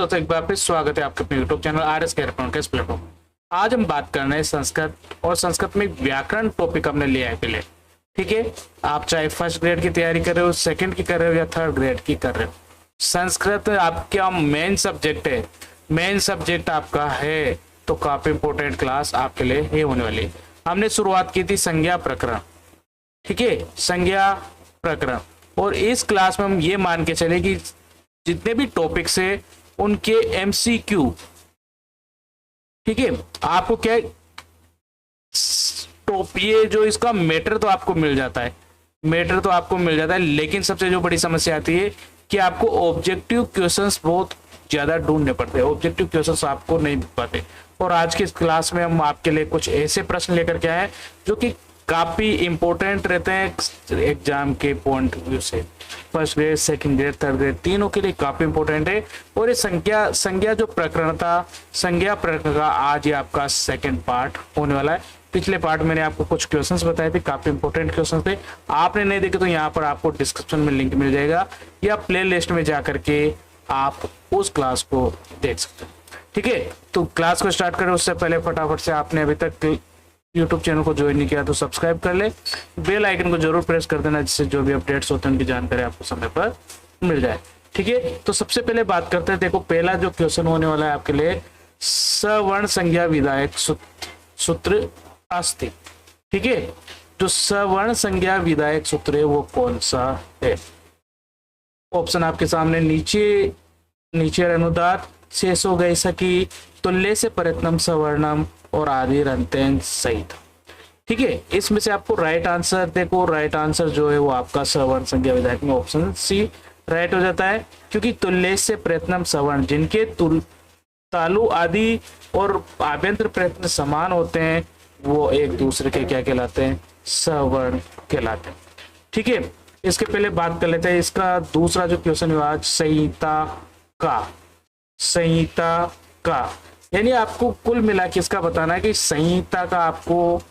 दोस्तों, एक बार फिर स्वागत है आपके अपने YouTube channel R S character platform. आज हम बात कर रहे हैं संस्कृत, और संस्कृत में व्याकरण टॉपिक हमने लिया है पहले। ठीक है, आप चाहे फर्स्ट ग्रेड की तैयारी कर रहे हो, सेकंड की कर रहे हो या थर्ड ग्रेड की कर रहे हो, संस्कृत आपका मेन सब्जेक्ट है। मेन सब्जेक्ट आपका है तो काफी इंपॉर्टेंट क्लास आपके लिए ये होने वाली है। हमने शुरुआत की थी संज्ञा प्रकरण। ठीक है, संज्ञा प्रकरण, और इस क्लास में हम ये मान के चले कि जितने भी टॉपिक्स है उनके एमसीक्यू, ठीक है, आपको क्या टॉप ये जो इसका मैटर तो आपको मिल जाता है, मैटर तो आपको मिल जाता है, लेकिन सबसे जो बड़ी समस्या आती है कि आपको ऑब्जेक्टिव क्वेश्चंस बहुत ज्यादा ढूंढने पड़ते हैं। ऑब्जेक्टिव क्वेश्चंस आपको नहीं मिल पाते, और आज की इस क्लास में हम आपके लिए कुछ ऐसे प्रश्न लेकर के आए जो कि काफी इंपॉर्टेंट रहते हैं एग्जाम के पॉइंट ऑफ व्यू से। First grade, second grade, third grade, तीनों के लिए काफी इंपॉर्टेंट है। और ये संज्ञा जो प्रकरण था, संज्ञा प्रकरण का आज ये आपका सेकंड पार्ट होने वाला है। पिछले पार्ट मैंने आपको कुछ क्वेश्चंस बताए थे, काफी इंपॉर्टेंट क्वेश्चंस थे। आपने नहीं देखे तो यहाँ पर आपको डिस्क्रिप्शन में लिंक मिल जाएगा, या प्ले लिस्ट में जाकर के आप उस क्लास को देख सकते हैं। ठीक है, तो क्लास को स्टार्ट करें उससे पहले फटाफट से आपने अभी तक यूट्यूब चैनल को ज्वाइन नहीं किया तो सब्सक्राइब कर ले, बेल आइकन को जरूर प्रेस कर देना, जिससे जो भी अपडेट्स होते हैं उनकी जानकारी आपको समय पर मिल जाए। ठीक है, तो सबसे पहले बात करते हैं। देखो, पहला जो क्वेश्चन होने वाला है आपके लिए, सवर्ण संज्ञा विधायक सूत्र अस्ति। ठीक है, जो सवर्ण संज्ञा विधायक सूत्र है वो कौन सा है? ऑप्शन आपके सामने नीचे अनुदात शेष हो गई सकी तुल्य से प्रयत्नम सवर्णम और आदि रंतेन सहित। ठीक है, इसमें से आपको राइट आंसर देखो, राइट आंसर जो है वो आपका सवर्ण संज्ञा विधायक में ऑप्शन सी राइट हो जाता है, क्योंकि तुल्य से प्रयत्नम सवर्ण, जिनके तालु आदि और आभ्यंतर प्रयत्न समान होते हैं वो एक दूसरे के क्या कहलाते हैं? सवर्ण कहलाते हैं। ठीक है, इसके पहले बात कर लेते हैं इसका दूसरा जो क्वेश्चन है आज संहिता का, यानी आपको कुल मिला के इसका बताना है कि संहिता का आपको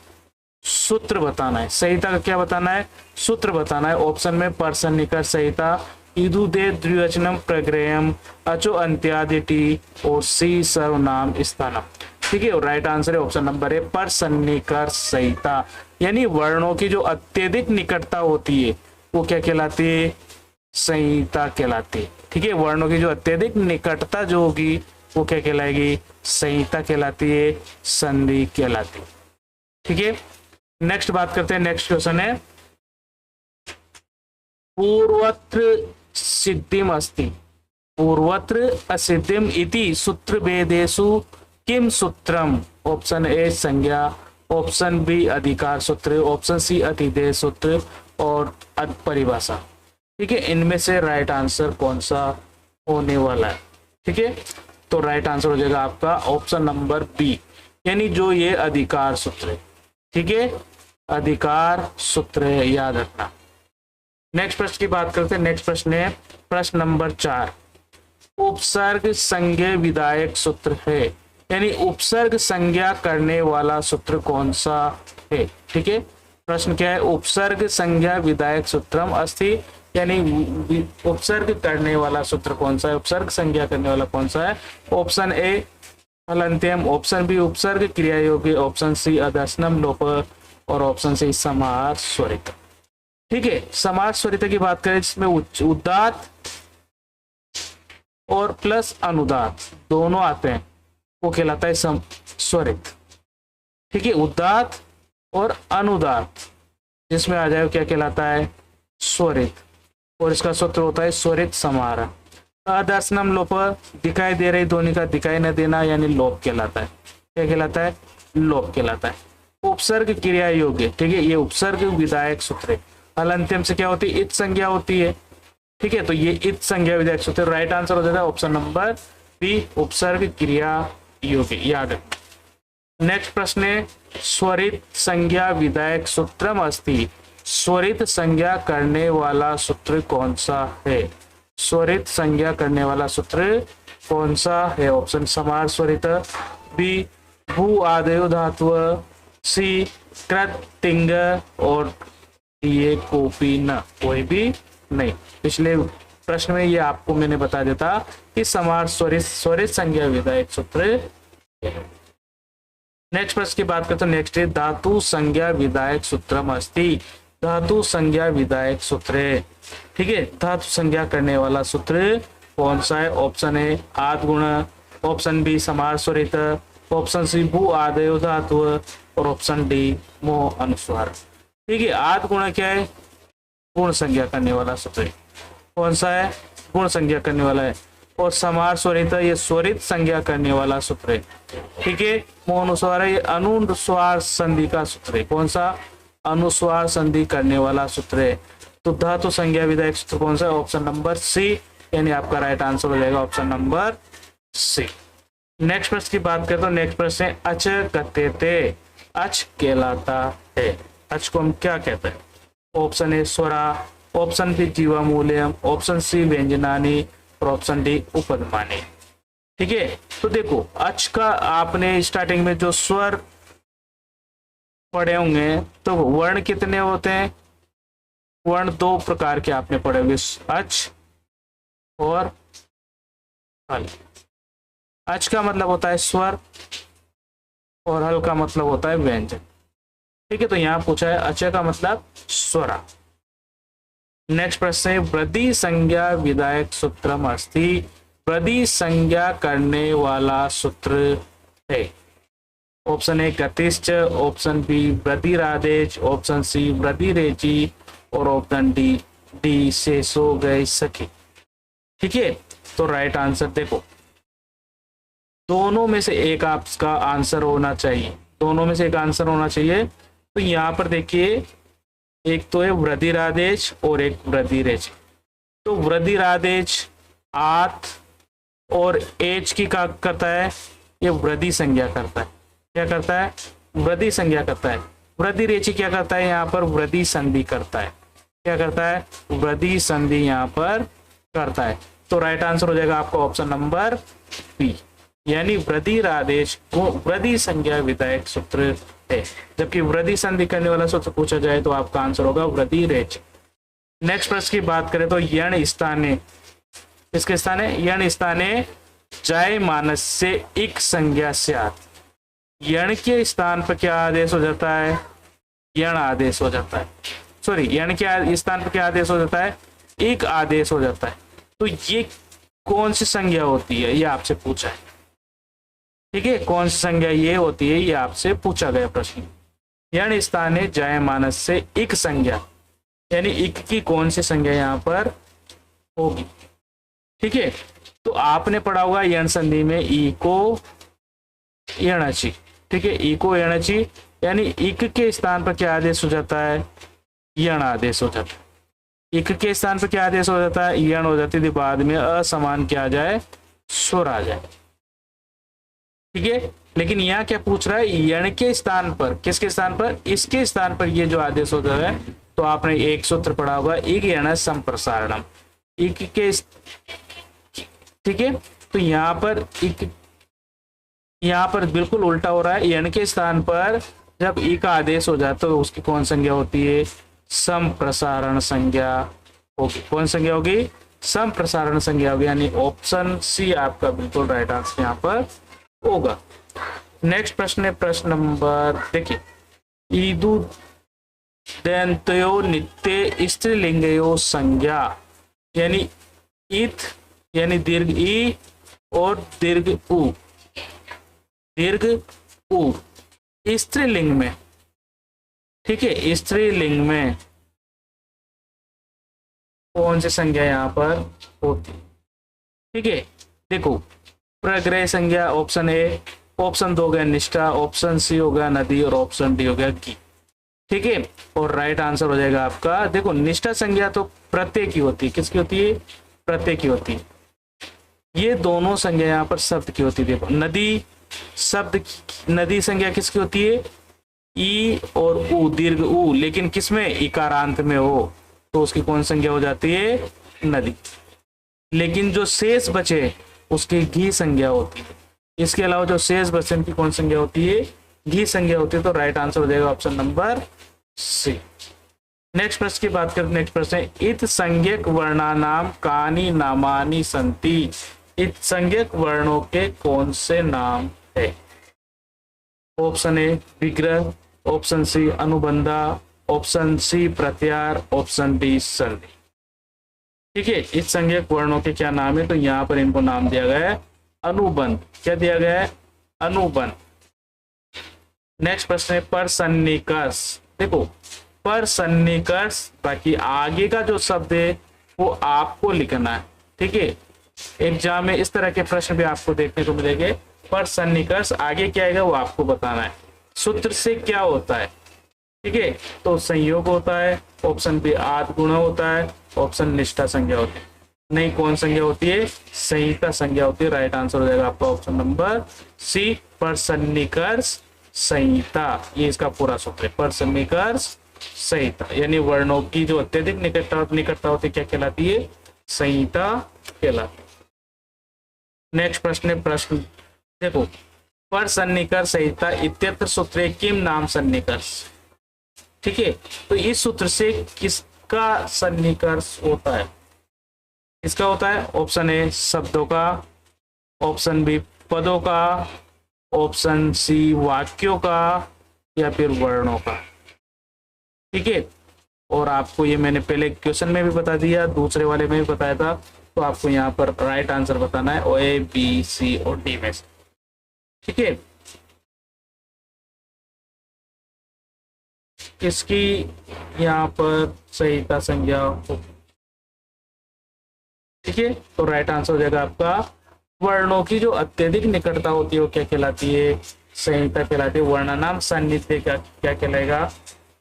सूत्र बताना है। संहिता का क्या बताना है? सूत्र बताना है। ऑप्शन में परसन्निकर संहिता, इदुदे द्विवचनम प्रग्रहम, अचो अंत्यादि टी, और सी सर्वनाम स्थानम। ठीक है, और राइट आंसर है ऑप्शन नंबर है परसन्निकर संहिता, यानी वर्णों की जो अत्यधिक निकटता होती है वो क्या कहलाती है? संहिता कहलाती है। ठीक है, वर्णों की जो अत्यधिक निकटता जो होगी वो क्या कहलाएगी? संहिता कहलाती है, संधि कहलाती है। ठीक है, नेक्स्ट बात करते हैं। नेक्स्ट क्वेश्चन है पूर्वत्र सिद्धिम अस्ति, पूर्वत्र असिद्धिम इति सूत्र भेदेषु किम सूत्रम? ऑप्शन ए संज्ञा, ऑप्शन बी अधिकार सूत्र, ऑप्शन सी अतिदेय सूत्र, और परिभाषा। ठीक है, इनमें से राइट आंसर कौन सा होने वाला है? ठीक है, तो राइट आंसर हो जाएगा आपका ऑप्शन नंबर बी, यानी जो ये अधिकार सूत्र है। ठीक है, अधिकार सूत्र है, याद रखना। नेक्स्ट प्रश्न की बात करते हैं। नेक्स्ट प्रश्न है प्रश्न नंबर 4, उपसर्ग संज्ञा विधायक सूत्र है, यानी उपसर्ग संज्ञा करने वाला सूत्र कौन सा है? ठीक है, प्रश्न क्या है? उपसर्ग संज्ञा विधायक सूत्रम अस्ति, यानी उपसर्ग करने वाला सूत्र कौन सा है? उपसर्ग संज्ञा करने वाला कौन सा है? ऑप्शन ए हलंत्यम, ऑप्शन बी उपसर्ग क्रिया योग्य, ऑप्शन सी अदर्शनम लोप, और ऑप्शन सी समास स्वरित। ठीक है, समास स्वरित की बात करें जिसमें उदात और प्लस अनुदात दोनों आते हैं, वो कहलाता है स्वरित। ठीक है, उदात और अनुदात जिसमें आ जाए क्या कहलाता है? स्वरित, और इसका सूत्र होता है स्वरित समाहार। अदर्शनम लोप, दिखाई दे रही ध्वनि का दिखाई न देना, यानी लोप कहलाता है। क्या कहलाता है? लोप कहलाता है। उपसर्ग क्रिया योग्य, ठीक है, ये उपसर्ग विधायक सूत्र है। हलंत्यम से क्या होती है? इत संज्ञा होती है। ठीक है, तो ये इत संज्ञा विधायक सूत्र, राइट आंसर हो जाता है ऑप्शन नंबर बी, उपसर्ग क्रिया योग्य, याद रखना। नेक्स्ट प्रश्न है स्वरित संज्ञा विधायक सूत्रम अस्ति, स्वरित संज्ञा करने वाला सूत्र कौन सा है? स्वरित संज्ञा करने वाला सूत्र कौन सा है? ऑप्शन समार स्वरित, बी भू आदयो धातु, सी कृत तिंग, और ये कोपी न, कोई भी नहीं। पिछले प्रश्न में ये आपको मैंने बता देता कि समास स्वरित स्वरित संज्ञा विधायक सूत्र। नेक्स्ट प्रश्न की बात करते हैं। नेक्स्ट है धातु संज्ञा विधायक सूत्रम अस्ति। धातु संज्ञा विधायक सूत्र, ठीक है, धातु संज्ञा करने वाला सूत्र कौन सा है? ऑप्शन ए आद गुण, ऑप्शन बी समास स्वरित, ऑप्शन सी भू आदयो धातु और ऑप्शन डी मोह अनुस्वार। ठीक है, आद गुण क्या है? गुण संज्ञा करने वाला सूत्र। कौन सा है? गुण संज्ञा करने वाला है। और समास स्वरित ये स्वरित संज्ञा करने वाला सूत्र है। ठीक है, मोह अनुस्वार है ये अनुस्वार संधि का सूत्र है। कौन सा? अनुस्वार संधि करने वाला सूत्र है। तो धातु संज्ञा विधायक सूत्र कौन सा है? ऑप्शन नंबर सी, यानी आपका राइट आंसर हो जाएगा ऑप्शन नंबर सी। नेक्स्ट प्रश्न की बात करते हैं। नेक्स्ट प्रश्न है अच कथ्यते। अच कहलाता है। अच को हम क्या कहते हैं? ऑप्शन ए स्वरा, ऑप्शन बी जीवामूल्यम, ऑप्शन सी व्यंजनानी और ऑप्शन डी उपपदमानी। ठीक है, तो देखो अच का आपने स्टार्टिंग में जो स्वर पढ़े होंगे तो वर्ण कितने होते हैं? वर्ण दो प्रकार के आपने पढ़े होंगे, अच और हल। अच का मतलब होता है स्वर और हल का मतलब होता है व्यंजन। ठीक है, तो यहां पूछा है अच का मतलब स्वरा। नेक्स्ट प्रश्न है वृद्धि संज्ञा विधायक सूत्रम अस्ति। वृद्धि संज्ञा करने वाला सूत्र है। ऑप्शन ए गतिश्च, ऑप्शन बी वृद्धिरादेश, ऑप्शन सी वृद्धिरेचि और ऑप्शन डी डी शेषो गए सखी। ठीक है, तो राइट आंसर देखो दोनों में से एक आपका आंसर होना चाहिए। दोनों में से एक आंसर होना चाहिए। तो यहाँ पर देखिए एक तो है वृद्धिरादेश और एक वृद्धिरेच। तो वृद्धिरादेश आत और एच की क्या करता है? ये वृद्धि संज्ञा करता है। क्या करता है? वृद्धि संज्ञा करता है। वृद्धिरेचि क्या करता है? यहाँ पर वृद्धि संधि करता है। क्या करता है? वृद्धि संधि यहाँ पर करता है। तो राइट आंसर हो जाएगा आपका ऑप्शन नंबर बी, यानी वृद्धिरादेश वृद्धि संज्ञा विधायक सूत्र है। जबकि वृद्धि संधि करने वाला सूत्र पूछा जाए तो आपका आंसर होगा वृद्धिरेच। नेक्स्ट प्रश्न की बात करें तो यण स्थाने, किसके स्थाने? यण स्थाने जायमानस से इक संज्ञा स्यात्। यण के स्थान पर क्या आदेश हो जाता है? यण आदेश हो जाता है। सॉरी, यण के स्थान पर क्या आदेश हो जाता है? एक आदेश हो जाता है। तो ये कौन सी संज्ञा होती है? ये आपसे पूछा है। ठीक है, कौन सी संज्ञा ये होती है? ये आपसे पूछा गया प्रश्न। यण स्थाने जायमानस से इक संज्ञा, यानी इक की कौन सी संज्ञा यहाँ पर होगी? ठीक है, तो आपने पढ़ा होगा यण संधि में ई को यणचि। ठीक है, ई को यणचि, यानी इक के स्थान पर क्या आदेश हो जाता है? यण आदेश हो जाता है। इक के स्थान पर क्या आदेश हो जाता है? यण हो जाती थी, बाद में असमान क्या आ जाए? स्वर आ जाए। ठीक है, लेकिन यहाँ क्या पूछ रहा है? यण के स्थान पर, किसके स्थान पर? इसके स्थान पर ये जो आदेश होता है। तो आपने एक सूत्र पढ़ा होगा इक यण संप्रसारणम। इक के, ठीक है, तो यहाँ पर इक, यहाँ पर बिल्कुल उल्टा हो रहा है। यण के स्थान पर जब ई का आदेश हो जाए तो उसकी कौन संज्ञा होती है? संप्रसारण संज्ञा होगी। कौन संज्ञा होगी? संप्रसारण संज्ञा होगी, यानी ऑप्शन सी आपका बिल्कुल राइट आंसर यहाँ पर होगा। नेक्स्ट प्रश्न है प्रश्न नंबर, देखिए ईदु दंतयो नित्य स्त्रीलिंगयो संज्ञा, यानी इत यानी दीर्घ ई और दीर्घ उ, दीर्घ उ स्त्रीलिंग में। ठीक है, स्त्रीलिंग में कौन सी संज्ञा यहाँ पर होती? ठीक है, देखो प्रग्रह संज्ञा ऑप्शन ए, ऑप्शन 2 हो गया निष्ठा, ऑप्शन सी हो गया नदी और ऑप्शन डी हो गया की। ठीक है, और राइट आंसर हो जाएगा आपका, देखो निष्ठा संज्ञा तो प्रत्यय की होती है। किसकी होती है? प्रत्यय की होती है। ये दोनों संज्ञा यहाँ पर शब्द की होती है। देखो नदी शब्द, नदी संज्ञा किसकी होती है? ई और उ, दीर्घ उ, लेकिन किसमें? इकारांत में हो तो उसकी कौन संज्ञा हो जाती है? नदी। लेकिन जो शेष बचे उसकी घी संज्ञा होती है। इसके अलावा जो शेष बचे उनकी कौन संज्ञा होती है? घी संज्ञा होती है। तो राइट आंसर हो जाएगा ऑप्शन नंबर सी। नेक्स्ट प्रश्न की बात करें, नेक्स्ट प्रश्न है इत संज्ञक वर्णानाम कानि नामानि संति। इत संज्ञक वर्णों के कौन से नाम है? ऑप्शन ए विग्रह, ऑप्शन सी अनुबंधा, ऑप्शन सी प्रत्यार, ऑप्शन डी संधि। ठीक है, इस संज्ञक वर्णों के क्या नाम है? तो यहाँ पर इनको नाम दिया गया है अनुबंध। क्या दिया गया है? अनुबंध। नेक्स्ट प्रश्न है पर सन्निकर्ष। देखो पर सन्निकर्ष, बाकी आगे का जो शब्द है वो आपको लिखना है। ठीक है, एग्जाम में इस तरह के प्रश्न भी आपको देखने को मिलेंगे। पर सन्निकर्ष आगे क्या आएगा वो आपको बताना है। सूत्र से क्या होता है? ठीक है, तो संयोग होता है, ऑप्शन बी आद गुण होता है, ऑप्शन निष्ठा संज्ञा होती है। नहीं, कौन संज्ञा होती है? संहिता संज्ञा होती है। राइट आंसर हो जाएगा आपका ऑप्शन नंबर सी, पर सन्निकर्ष संहिता। ये इसका पूरा सूत्र है, पर सन्निकर्ष संहिता। यानी वर्णों की जो अत्यधिक निकटता होती है क्या कहलाती है? संहिता कहलाती है। नेक्स्ट प्रश्न है प्रश्न देखो पर सन्निकर्ष संहिता इत्यत्र सूत्रे किम नाम सन्निकर्ष। ठीक है, तो इस सूत्र से किसका सन्निकर्ष होता है? इसका होता है ऑप्शन ए शब्दों का, ऑप्शन बी पदों का, ऑप्शन सी वाक्यों का, या फिर वर्णों का। ठीक है, और आपको ये मैंने पहले क्वेश्चन में भी बता दिया, दूसरे वाले में भी बताया था। तो आपको यहाँ पर राइट आंसर बताना है ओ ए बी सी और डी में से। ठीक है, इसकी यहाँ पर संहिता संज्ञा हो। ठीक है, तो राइट आंसर हो जाएगा आपका वर्णों की जो अत्यधिक निकटता होती है वो क्या कहलाती है? संहिता कहलाती है। वर्णनाम सान्निध्य क्या कहलाएगा?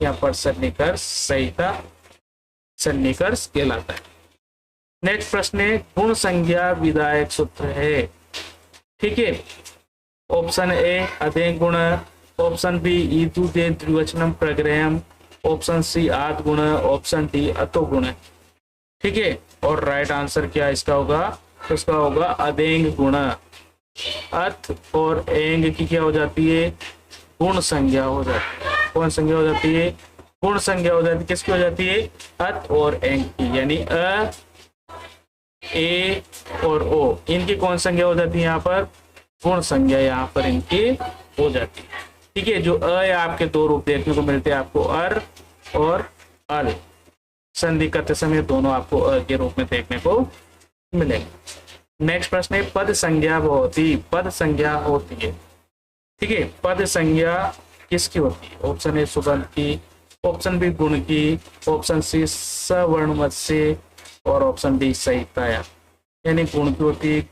यहाँ पर सन्निकर्ष संहिता सन्निकर्ष कहलाता है। नेक्स्ट प्रश्न है गुण संज्ञा विधायक सूत्र है। ठीक है, ऑप्शन ए अधेय गुण, ऑप्शन बी ईदु दे द्विवचनम प्रग्रहम, ऑप्शन सी आद गुण, ऑप्शन डी अतो गुण। ठीक है, और राइट आंसर क्या इसका होगा? तो इसका होगा अधेय गुण। अथ और एंग की क्या हो जाती है? गुण संज्ञा हो जाती है। कौन संज्ञा हो जाती है? गुण संज्ञा हो जाती है। किसकी हो जाती है? अत और एंग की, यानी अ, ए और ओ, इनकी कौन संज्ञा हो जाती है? यहाँ पर गुण संज्ञा यहाँ पर इनकी हो जाती है। ठीक है, जो अ है आपके दो रूप देखने को मिलते हैं आपको, अर और अल। संधि करते समय दोनों आपको अ के रूप में देखने को मिलेंगे। नेक्स्ट प्रश्न है पद संज्ञा होती। पद संज्ञा होती है। ठीक है, पद संज्ञा किसकी होती है? ऑप्शन ए सुबंत की, ऑप्शन बी गुण की, ऑप्शन सी सवर्ण मत से, और ऑप्शन डी संहिताया। यानी गुण की होती है,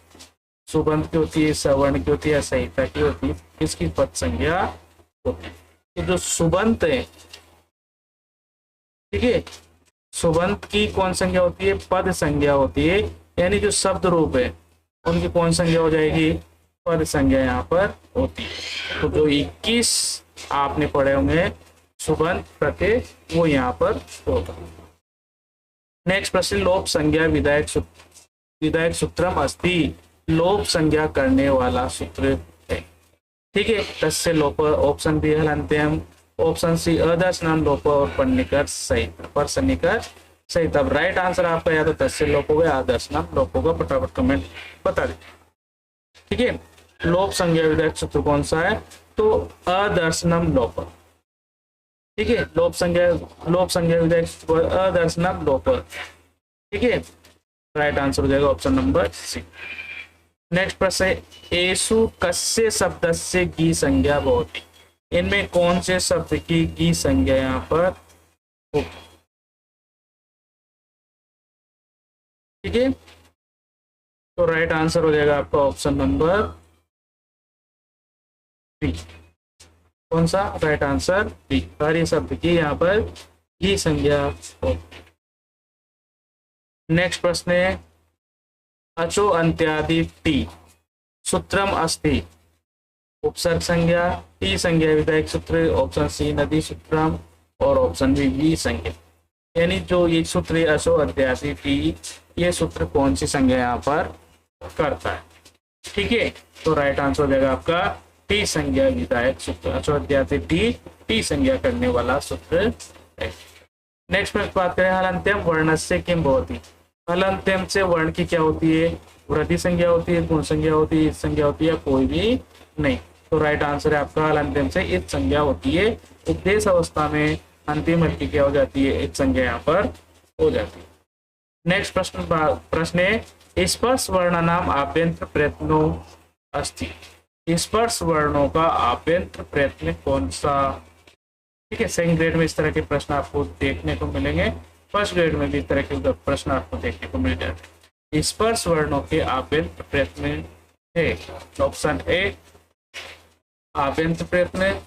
सुबंत की होती है, सवर्ण की होती है, संहिता की होती है। किसकी पद संज्ञा होती है? तो जो सुबंत है, ठीक है, सुबंत की कौन संज्ञा होती है? पद संज्ञा होती है। यानी जो शब्द रूप है उनकी कौन संज्ञा हो जाएगी? पद संज्ञा यहाँ पर होती है। तो जो 21 आपने पढ़े होंगे सुबंत प्रत्यय वो यहाँ पर होगा। नेक्स्ट प्रश्न लोप संज्ञा विधायक सूत्रम अस्ति। लोप संज्ञा करने वाला सूत्र है। ठीक है, तस्य लोप, ऑप्शन बी हलन्त्यम, ऑप्शन सी अदर्शनम लोप, और पन्निकर्ष सहित, पर सन्निकर्ष सहित। अब राइट आंसर आपका या तो तस्य लोप होगा, आदर्शनम लोप होगा। फटाफट कमेंट बता दीजिए। ठीक है, लोप संज्ञा विधायक सूत्र कौन सा है? तो अदर्शनम लोप। ठीक है, लोप संज्ञा विधायक सूत्र अदर्शनम लोप। ठीक है, राइट आंसर हो जाएगा ऑप्शन नंबर सी। नेक्स्ट प्रश्न है एसु कस्य शब्दस्य की संज्ञा भवति। इनमें कौन से शब्द की संज्ञा यहाँ पर होगी? ठीक है, तो राइट आंसर हो जाएगा आपका ऑप्शन नंबर बी। कौन सा? Right answer B. कार्य शब्द की यहाँ पर की संज्ञा होगी। नेक्स्ट प्रश्न है अचो अंत्यादि टी सूत्रम अस्ति। उपसर्ग संज्ञा, टी संज्ञा विधायक सूत्र, ऑप्शन सी नदी सूत्रम, और ऑप्शन बी वी संज्ञा। यानी जो ये सूत्र अचो अंत्यादि टी, ये सूत्र कौन सी संज्ञा यहाँ पर करता है? ठीक है, तो राइट आंसर हो जाएगा आपका टी संज्ञा विधायक सूत्र। अचो अंत्यादि टी, टी संज्ञा करने वाला सूत्र है। नेक्स्ट में बात करें हलंत्यम वर्णस्य किम भवति। हलंत्यम से वर्ण की क्या होती है, वृद्धि संज्ञा होती है, गुण संज्ञा होती है, संज्ञा होती है, कोई भी नहीं। तो राइट आंसर है आपका हलंत्यम से इत संज्ञा होती है। उपदेश अवस्था में अंतिम हल की क्या हो जाती है, इत संज्ञा यहाँ पर हो जाती है। नेक्स्ट प्रश्न है स्पर्श वर्णानाम आभ्यंतर प्रयत्नो अस्ति। स्पर्श वर्णों का आभ्यंतर प्रयत्न कौन सा। ठीक है, सेकंड ग्रेड में इस तरह के प्रश्न आपको देखने को मिलेंगे, फर्स्ट ग्रेड में भी इस तरह के प्रश्न आपको देखने को मिल जाते हैं। स्पर्श वर्णों के आभ्यंतर प्रयत्न है ऑप्शन ए आभ्यंतर प्रयत्न,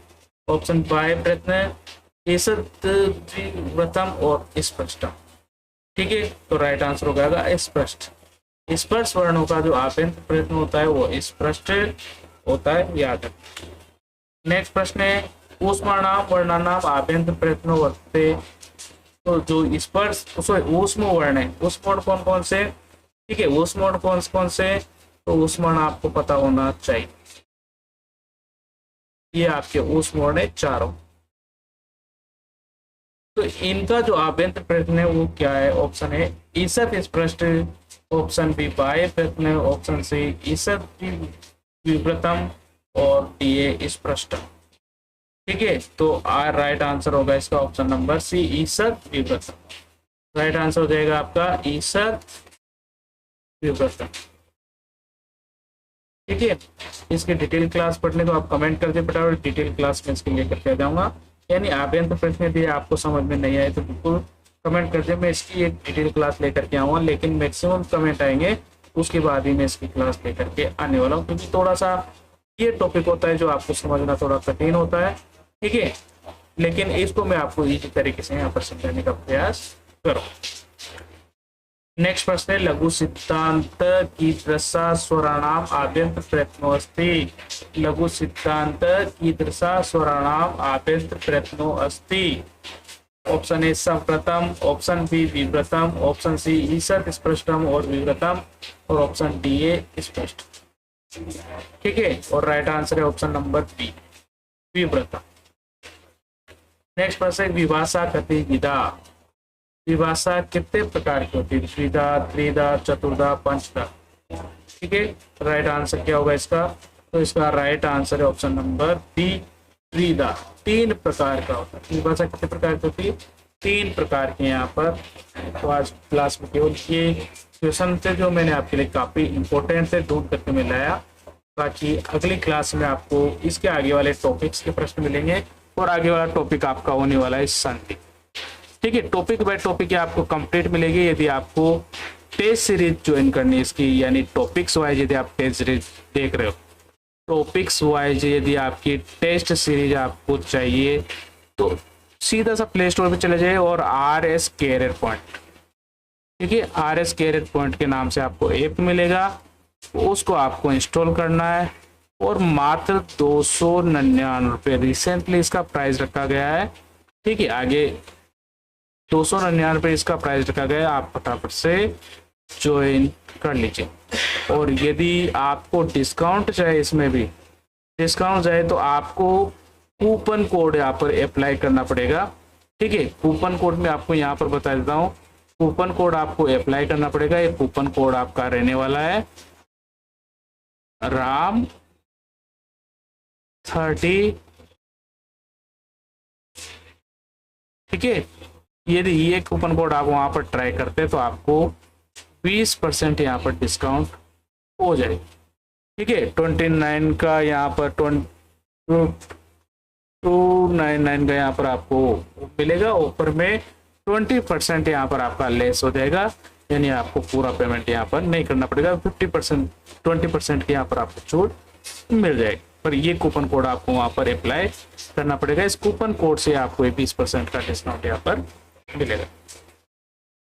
ऑप्शन बाह्य प्रयत्न, ईषद्विव्रतम और स्पष्टम। ठीक है, तो राइट आंसर हो जाएगा स्पष्ट। स्पर्श वर्णों का जो आभ्यंतर प्रयत्न होता है वो स्पष्ट होता है, याद रखें। नेक्स्ट प्रश्न है ऊष्माणाम वर्णानाम आभ्यंतर प्रयत्न वर्तते। तो जो स्पर्श ऊष्म वर्ण है, ऊष्म वर्ण कौन कौन से। ठीक है, ऊष्म वर्ण कौन कौन से, तो ऊष्म वर्ण आपको पता होना चाहिए। ये आपके ऊष्म वर्ण है चारों। तो इनका जो आभ्यंतर प्रयत्न है वो क्या है, ऑप्शन है ईषद स्पष्ट, ऑप्शन बी बाह्य प्रयत्न, ऑप्शन सी ईषद विव्रतम और डी ए स्पष्ट। ठीक है, तो राइट आंसर होगा इसका ऑप्शन नंबर सी ईषद विव्रतम। राइट आंसर हो जाएगा आपका ईषद विव्रतम। ठीक है, इसकी डिटेल क्लास पढ़ने को आप कमेंट कर दे फटाफट, डिटेल क्लास में इसके लेकर के जाऊंगा। यानी आभ्यंतर प्रश्न यदि आपको समझ में नहीं आए तो बिल्कुल कमेंट कर दे, मैं इसकी एक डिटेल क्लास लेकर के आऊँगा, लेकिन मैक्सिमम कमेंट आएंगे उसके बाद ही मैं इसकी क्लास लेकर के आने वाला हूँ, क्योंकि थोड़ा सा ये टॉपिक होता है जो आपको समझना थोड़ा कठिन होता है। ठीक है, लेकिन इसको मैं आपको इसी तरीके से यहाँ पर समझाने का प्रयास करूँ। नेक्स्ट प्रश्न है लघु सिद्धांत कीदृशा स्वराणाम आभ्यंतर प्रयत्नो अस्ति। लघु सिद्धांत कीदृशा स्वराणाम आभ्यंतर प्रयत्नो अस्ति। ऑप्शन ए संप्रतम, ऑप्शन बी विव्रतम, ऑप्शन सी ईषद स्पष्टम और विव्रतम और ऑप्शन डी ए स्पष्ट। ठीक है, और राइट आंसर है ऑप्शन नंबर बी विव्रतम। नेक्स्ट प्रश्न है विभाषा कति विधा। विभाषा कितने प्रकार की होती है, द्विधा, त्रिधा, चतुर्धा, पंचधा। ठीक है, राइट आंसर क्या होगा इसका, तो इसका राइट आंसर है ऑप्शन नंबर बी त्रिधा। 3 प्रकार का होता है। विभाषा कितने प्रकार की होती है, 3 प्रकार की यहाँ पर। तो आज क्लास में केवल ये क्वेश्चन थे जो मैंने आपके लिए काफी इंपॉर्टेंट थे, ढूंढ करके मैं लाया। बाकी अगली क्लास में आपको इसके आगे वाले टॉपिक्स के प्रश्न मिलेंगे और आगे वाला टॉपिक आपका होने वाला है संधि। ठीक है, टॉपिक बाय टॉपिक आपको कंप्लीट मिलेगी। यदि आपको टेस्ट सीरीज ज्वाइन करनी है इसकी, यानी टॉपिक्स वाइज यदि आप टेस्ट सीरीज देख रहे हो, टॉपिक्स वाइज यदि आपकी टेस्ट सीरीज आपको चाहिए तो सीधा सा प्ले स्टोर पे चले जाइए और RS कैरियर पॉइंट, ठीक है, RS कैरियर पॉइंट के नाम से आपको ऐप मिलेगा, उसको आपको इंस्टॉल करना है और मात्र 299 रुपये रिसेंटली इसका प्राइस रखा गया है। ठीक है, आगे 299 रुपये इसका प्राइस रखा गया, आप फटाफट से ज्वाइन कर लीजिए। और यदि आपको डिस्काउंट चाहे, इसमें भी डिस्काउंट चाहे तो आपको कूपन कोड यहाँ पर अप्लाई करना पड़ेगा। ठीक है, कूपन कोड में आपको यहाँ पर बता देता हूँ, कूपन कोड आपको अप्लाई करना पड़ेगा। ये कूपन कोड आपका रहने वाला है राम 30। ठीक है, यदि ये कूपन कोड आप वहां पर ट्राई करते हैं तो आपको 20% यहाँ पर डिस्काउंट हो जाएगी। ठीक है, 29 का यहाँ पर 299 का यहाँ पर आपको मिलेगा, ऊपर में 20% यहाँ पर आपका लेस हो जाएगा, यानी आपको पूरा पेमेंट यहाँ पर नहीं करना पड़ेगा। 50% 20% की यहाँ पर आपको छूट मिल जाएगी, पर ये कूपन कोड आपको वहाँ पर अप्लाई करना पड़ेगा। इस कूपन कोड से आपको 20% का डिस्काउंट यहाँ पर मिलेगा।